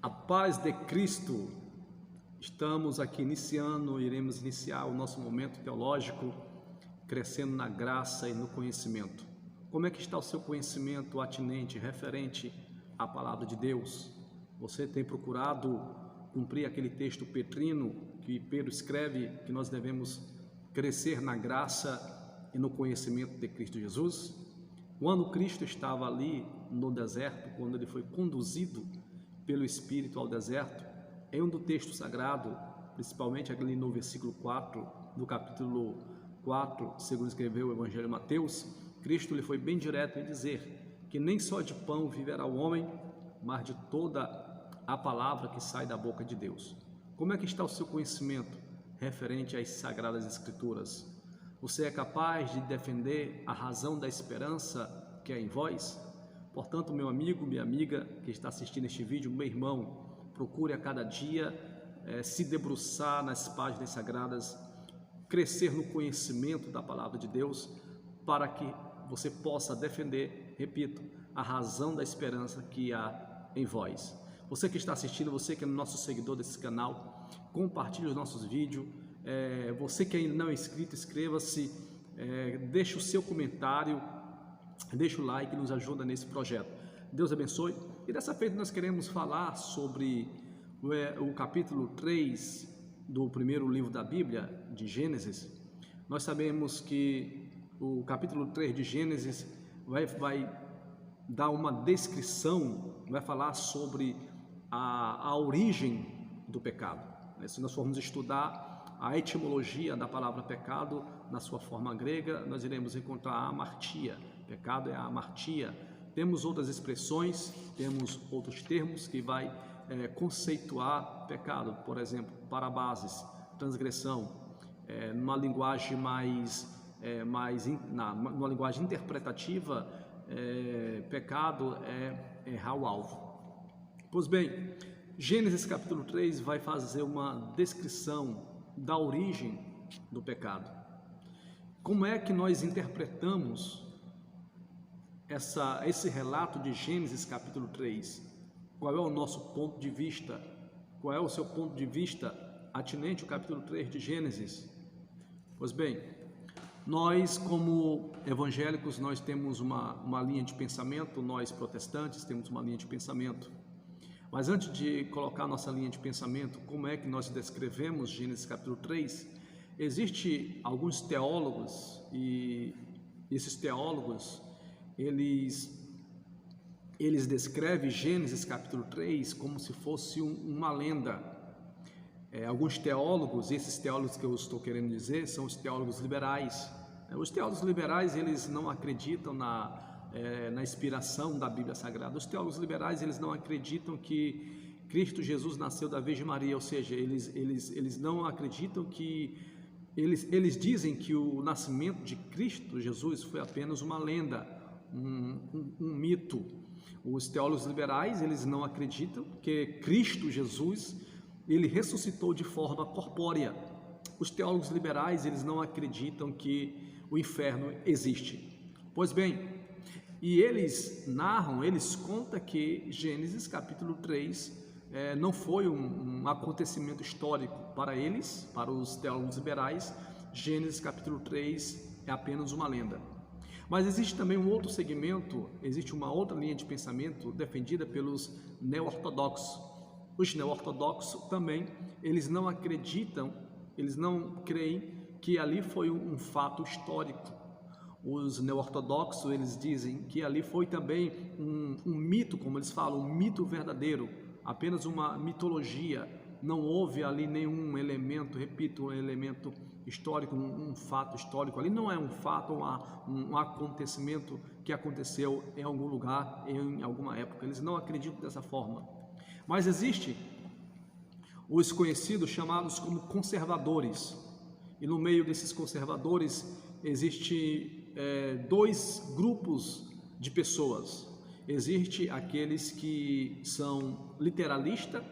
A paz de Cristo. Estamos aqui iremos iniciar o nosso momento teológico, crescendo na graça e no conhecimento. Como é que está o seu conhecimento atinente, referente à palavra de Deus? Você tem procurado cumprir aquele texto petrino que Pedro escreve, que nós devemos crescer na graça e no conhecimento de Cristo Jesus? Quando Cristo estava ali no deserto, quando ele foi conduzido pelo Espírito ao deserto, em um do texto sagrado, principalmente ali no versículo 4, do capítulo 4, segundo escreveu o Evangelho de Mateus, Cristo lhe foi bem direto em dizer que nem só de pão viverá o homem, mas de toda a palavra que sai da boca de Deus. Como é que está o seu conhecimento referente às Sagradas Escrituras? Você é capaz de defender a razão da esperança que é em vós? Portanto, meu amigo, minha amiga que está assistindo este vídeo, meu irmão, procure a cada dia se debruçar nas páginas sagradas, crescer no conhecimento da palavra de Deus, para que você possa defender, repito, a razão da esperança que há em vós. Você que está assistindo, você que é nosso seguidor desse canal, compartilhe os nossos vídeos. Você que ainda não é inscrito, inscreva-se, deixe o seu comentário, deixa o like, nos ajuda nesse projeto. Deus abençoe. E dessa vez nós queremos falar sobre o capítulo 3 do primeiro livro da Bíblia, de Gênesis. Nós sabemos que o capítulo 3 de Gênesis vai dar uma descrição, vai falar sobre a origem do pecado. Se nós formos estudar a etimologia da palavra pecado, na sua forma grega, nós iremos encontrar a amartia. Pecado é a amartia. Temos outras expressões, temos outros termos que vai conceituar pecado, por exemplo, parabases, transgressão, numa linguagem numa linguagem interpretativa, pecado é errar o alvo. Pois bem, Gênesis capítulo 3 vai fazer uma descrição da origem do pecado. Como é que nós interpretamos esse relato de Gênesis capítulo 3? Qual é o nosso ponto de vista? Qual é o seu ponto de vista atinente ao capítulo 3 de Gênesis? Pois bem, nós como evangélicos, nós temos uma linha de pensamento, nós protestantes temos uma linha de pensamento. Mas antes de colocar a nossa linha de pensamento, como é que nós descrevemos Gênesis capítulo 3, existem alguns teólogos, e esses teólogos, eles descrevem Gênesis capítulo 3 como se fosse uma lenda. Alguns teólogos, esses teólogos que eu estou querendo dizer, são os teólogos liberais. Os teólogos liberais, eles não acreditam na inspiração da Bíblia Sagrada. Os teólogos liberais, eles não acreditam que Cristo Jesus nasceu da Virgem Maria, ou seja, eles não acreditam que... Eles dizem que o nascimento de Cristo Jesus foi apenas uma lenda, um mito. Os teólogos liberais, eles não acreditam que Cristo Jesus, ele ressuscitou de forma corpórea. Os teólogos liberais, eles não acreditam que o inferno existe. Pois bem, e eles narram, eles contam que Gênesis capítulo 3 não foi um acontecimento histórico para eles, para os teólogos liberais. Gênesis capítulo 3 é apenas uma lenda. Mas existe também um outro segmento, existe uma outra linha de pensamento defendida pelos neo-ortodoxos. Os neo-ortodoxos também, eles não acreditam, eles não creem que ali foi um fato histórico. Os neo-ortodoxos, eles dizem que ali foi também um mito, como eles falam, um mito verdadeiro, apenas uma mitologia. Não houve ali nenhum elemento, repito, um elemento histórico, um fato histórico. Ali não é um fato, um acontecimento que aconteceu em algum lugar, em alguma época. Eles não acreditam dessa forma. Mas existe os conhecidos chamados como conservadores. E no meio desses conservadores existe dois grupos de pessoas. Existe aqueles que são literalistas,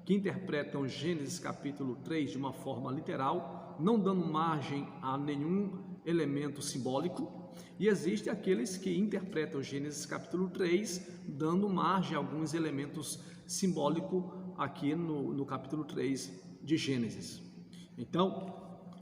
que interpretam Gênesis capítulo 3 de uma forma literal, não dando margem a nenhum elemento simbólico. E existem aqueles que interpretam Gênesis capítulo 3, dando margem a alguns elementos simbólicos aqui no capítulo 3 de Gênesis. Então,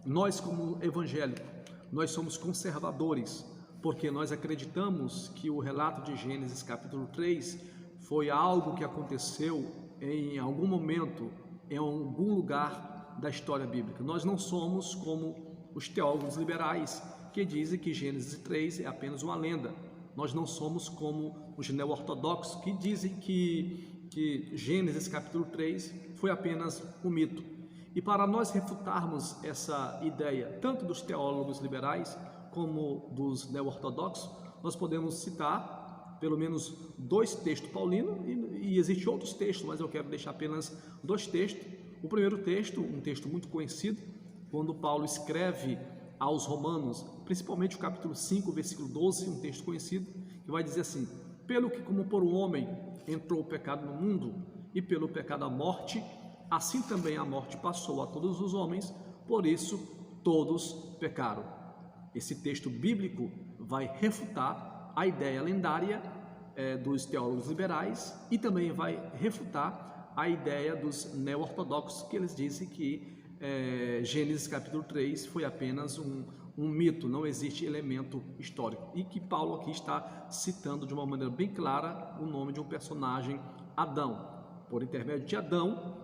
nós como evangélicos, nós somos conservadores, porque nós acreditamos que o relato de Gênesis capítulo 3 foi algo que aconteceu em algum momento, em algum lugar da história bíblica. Nós não somos como os teólogos liberais, que dizem que Gênesis 3 é apenas uma lenda. Nós não somos como os neo-ortodoxos, que dizem que Gênesis capítulo 3 foi apenas um mito. E para nós refutarmos essa ideia, tanto dos teólogos liberais como dos neo-ortodoxos, nós podemos citar pelo menos 2 textos paulinos, e existem outros textos, mas eu quero deixar apenas 2 textos. O primeiro texto, um texto muito conhecido, quando Paulo escreve aos Romanos, principalmente o capítulo 5, versículo 12, um texto conhecido, que vai dizer assim: pelo que como por um homem entrou o pecado no mundo, e pelo pecado a morte, assim também a morte passou a todos os homens, por isso todos pecaram. Esse texto bíblico vai refutar a ideia lendária dos teólogos liberais e também vai refutar a ideia dos neo-ortodoxos, que eles dizem que Gênesis capítulo 3 foi apenas um mito, não existe elemento histórico, e que Paulo aqui está citando de uma maneira bem clara o nome de um personagem, Adão. Por intermédio de Adão,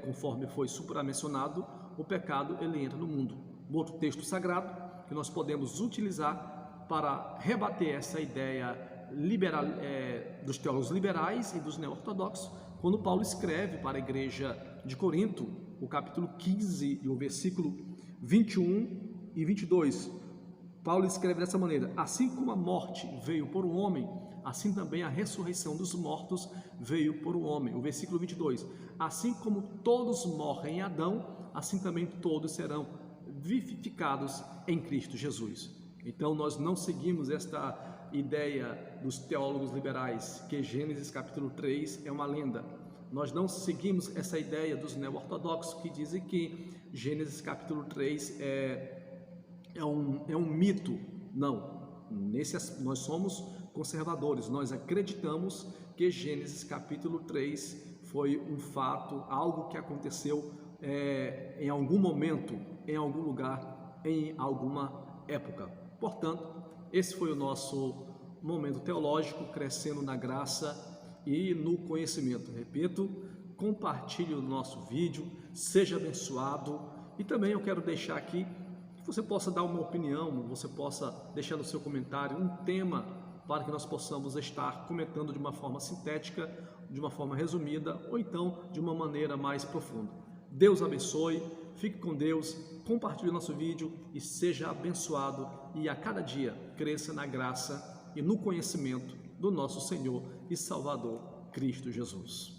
conforme foi supramencionado, o pecado ele entra no mundo. Um outro texto sagrado que nós podemos utilizar para rebater essa ideia liberal, dos teólogos liberais e dos neo-ortodoxos, quando Paulo escreve para a igreja de Corinto, o capítulo 15 e o versículo 21 e 22. Paulo escreve dessa maneira: assim como a morte veio por um homem, assim também a ressurreição dos mortos veio por um homem. O versículo 22. Assim como todos morrem em Adão, assim também todos serão vivificados em Cristo Jesus. Então nós não seguimos esta ideia dos teólogos liberais, que Gênesis capítulo 3 é uma lenda. Nós não seguimos essa ideia dos neo-ortodoxos, que dizem que Gênesis capítulo 3 é um mito. Não, nós somos conservadores, nós acreditamos que Gênesis capítulo 3 foi um fato, algo que aconteceu em algum momento, em algum lugar, em alguma época. Portanto, esse foi o nosso momento teológico, crescendo na graça e no conhecimento. Repito, compartilhe o nosso vídeo, seja abençoado, e também eu quero deixar aqui que você possa dar uma opinião, você possa deixar no seu comentário um tema para que nós possamos estar comentando de uma forma sintética, de uma forma resumida, ou então de uma maneira mais profunda. Deus abençoe, fique com Deus, compartilhe o nosso vídeo e seja abençoado, e a cada dia cresça na graça e no conhecimento do nosso Senhor e Salvador Cristo Jesus.